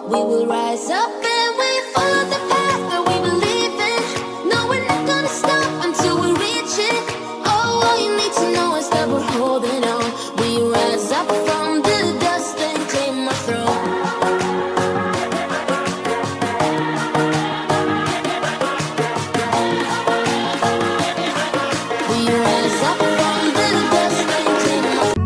We will rise up and we follow the path that we believe in. No, we're not gonna stop until we reach it. Oh, all you need to know is that we're holding on. We rise up from the dust and claim our throne. We rise up from the dust and claim our throne.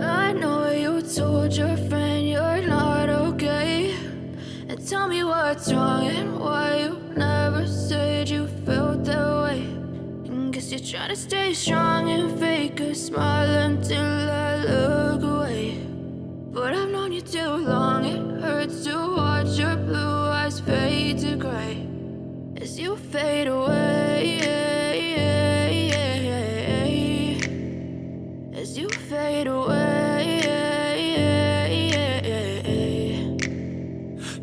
I know you told your friend you're not okay. And tell me what's wrong and why you never said you felt that way. And guess you're trying to stay strong and fake a smile until I look away. But I've known you too long, it hurts to watch your blue eyes fade to gray as you fade away. As you fade away.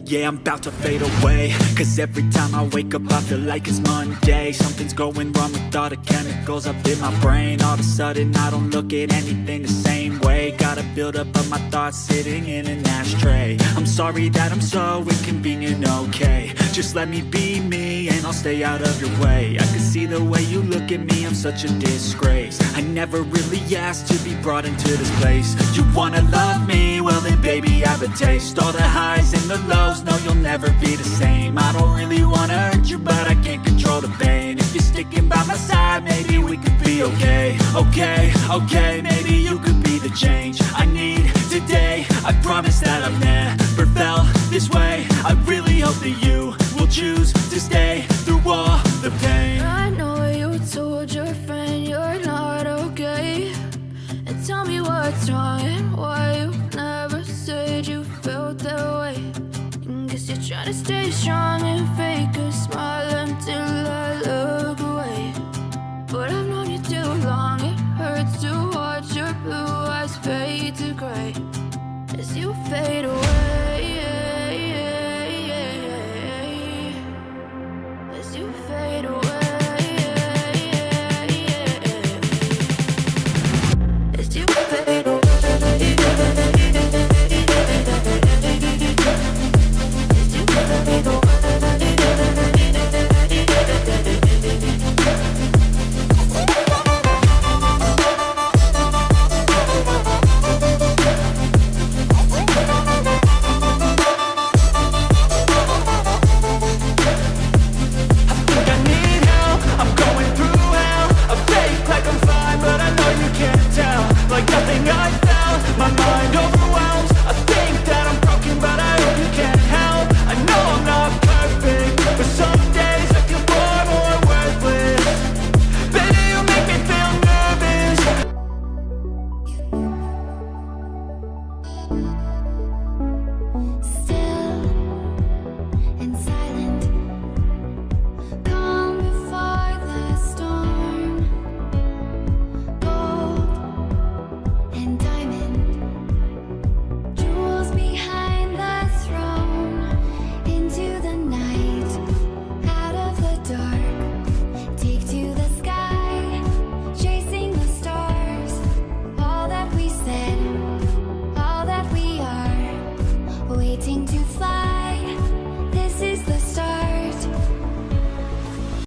Yeah, I'm about to fade away, cause every time I wake up I feel like it's Monday. Something's going wrong with all the chemicals up in my brain. All of a sudden I don't look at anything the same way. Got a buildup of my thoughts sitting in an ashtray. I'm sorry that I'm so inconvenient, okay. Just let me be me and I'll stay out of your way. I can see the way you look at me, I'm such a disgrace. I never really asked to be brought into this place. You wanna love me? Well then baby I have a taste. All the highs and the lows, no you'll never be the same. I don't really wanna hurt you but I can't control the pain. If you're sticking by my side maybe we could be okay. Okay, maybe you could be the change I need today. I promise that I've never felt this way. I really hope that you will choose to stay through all the pain. I know you told your friend you're not okay. And tell me what's wrong and why you never said you felt that way. And guess you're trying to stay strong and fake a smile until I look away. But I've known you too long, it hurts to watch your blue eyes fade to gray as you fade away. As you fade away. trying to fly.